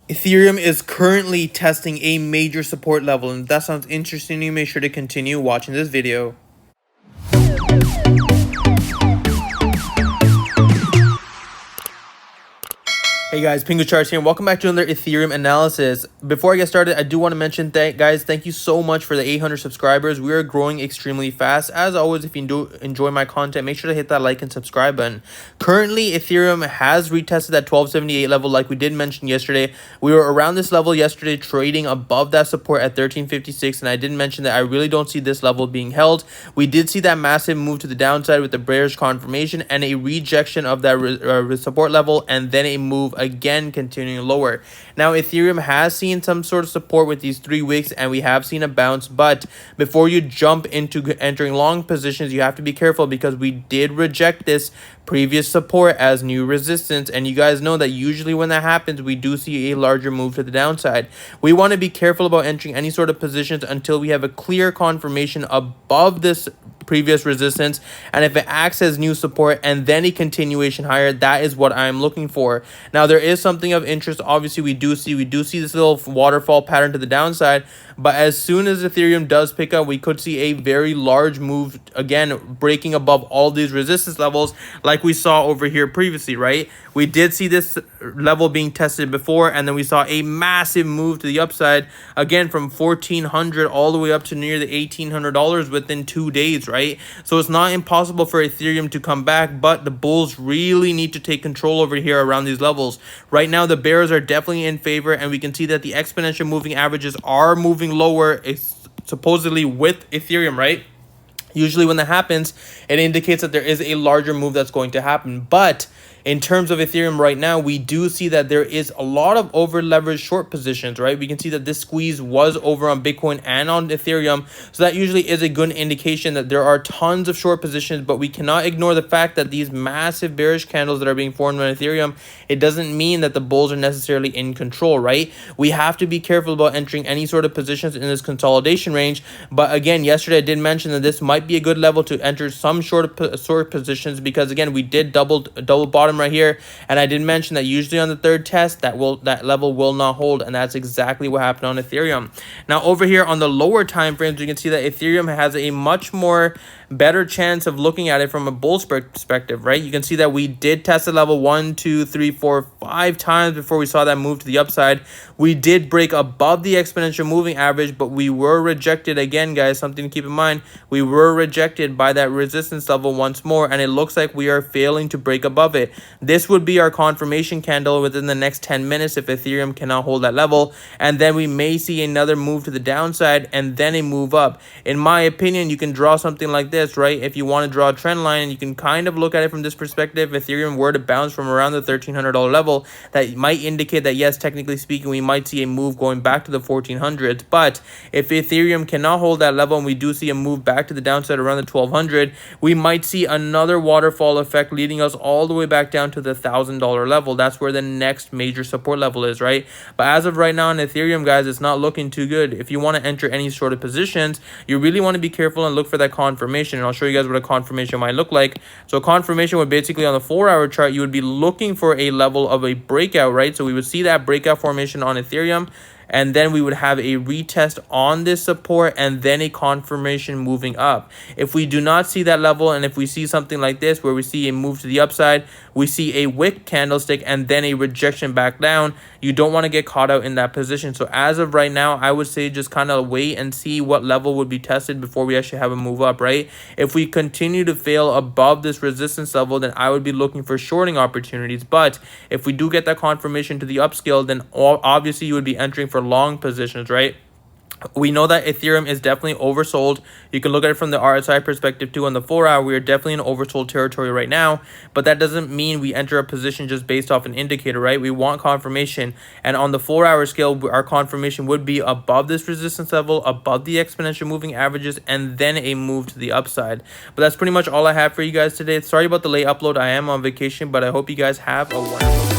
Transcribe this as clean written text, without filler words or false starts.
Ethereum is currently testing a major support level, and if that sounds interesting to you, make sure to continue watching this video. Hey guys, Pingu Charts here, and welcome back to another Ethereum analysis. Before I get started, I do want to mention that, guys, thank you so much for the 800 subscribers. We are growing extremely fast. As always, if you do enjoy my content, make sure to hit that like and subscribe button. Currently, Ethereum has retested that 1278 level like we did mention yesterday. We were around this level yesterday, trading above that support at 1356, and I did mention that I really don't see this level being held. We did see that massive move to the downside with the bearish confirmation and a rejection of that support level, and then a move again continuing lower. Now Ethereum has seen some sort of support with these 3 weeks, and we have seen a bounce, but before you jump into entering long positions, you have to be careful because we did reject this previous support as new resistance, and you guys know that usually when that happens, we do see a larger move to the downside. We want to be careful about entering any sort of positions until we have a clear confirmation above this previous resistance, and if it acts as new support and then a continuation higher, that is what I'm looking for. Now there is something of interest. Obviously we do see this little waterfall pattern to the downside, but as soon as Ethereum does pick up, we could see a very large move again, breaking above all these resistance levels like we saw over here previously, right? We did see this level being tested before, and then we saw a massive move to the upside again from 1400 all the way up to near the $1,800 within 2 days, right? So it's not impossible for Ethereum to come back, but the bulls really need to take control over here around these levels. Right now the bears are definitely in favor, and we can see that the exponential moving averages are moving lower, supposedly with Ethereum, right? Usually when that happens, it indicates that there is a larger move that's going to happen. But in terms of Ethereum right now, we do see that there is a lot of over leveraged short positions, right? We can see that this squeeze was over on Bitcoin and on Ethereum. So that usually is a good indication that there are tons of short positions, but we cannot ignore the fact that these massive bearish candles that are being formed on Ethereum, it doesn't mean that the bulls are necessarily in control, right? We have to be careful about entering any sort of positions in this consolidation range. But again, yesterday I did mention that this might be a good level to enter some short positions, because again, we did double bottom right here, and I did mention that usually on the third test that level will not hold, and that's exactly what happened on Ethereum. Now over here on the lower time frames, you can see that Ethereum has a much more better chance of looking at it from a bull perspective, right? You can see that we did test the level 1, 2, 3, 4, 5 times before we saw that move to the upside. We did break above the exponential moving average, but we were rejected again, guys. Something to keep in mind, we were rejected by that resistance level once more, and it looks like we are failing to break above it. This would be our confirmation candle within the next 10 minutes if Ethereum cannot hold that level, and then we may see another move to the downside and then a move up. In my opinion, you can draw something like this, right? If you want to draw a trend line, and you can kind of look at it from this perspective, if Ethereum were to bounce from around the $1,300 level, that might indicate that yes, technically speaking, we might see a move going back to the 1400s. But if Ethereum cannot hold that level and we do see a move back to the downside around the 1200, we might see another waterfall effect leading us all the way back down to the $1,000 level. That's where the next major support level is, right? But as of right now in Ethereum, guys, it's not looking too good. If you want to enter any sort of positions, you really want to be careful and look for that confirmation, and I'll show you guys what a confirmation might look like. So confirmation would basically, on the 4-hour chart, you would be looking for a level of a breakout, right? So we would see that breakout formation on Ethereum, and then we would have a retest on this support and then a confirmation moving up. If we do not see that level, and if we see something like this where we see a move to the upside, we see a wick candlestick and then a rejection back down, you don't want to get caught out in that position. So as of right now, I would say just kind of wait and see what level would be tested before we actually have a move up, right? If we continue to fail above this resistance level, then I would be looking for shorting opportunities. But if we do get that confirmation to the upscale, then obviously you would be entering for long positions, right? We know that Ethereum is definitely oversold. You can look at it from the RSI perspective too. On the 4-hour, we are definitely in oversold territory right now, but that doesn't mean we enter a position just based off an indicator, right? We want confirmation, and on the 4-hour scale, our confirmation would be above this resistance level, above the exponential moving averages, and then a move to the upside. But that's pretty much all I have for you guys today. Sorry about the late upload. I am on vacation, but I hope you guys have a wonderful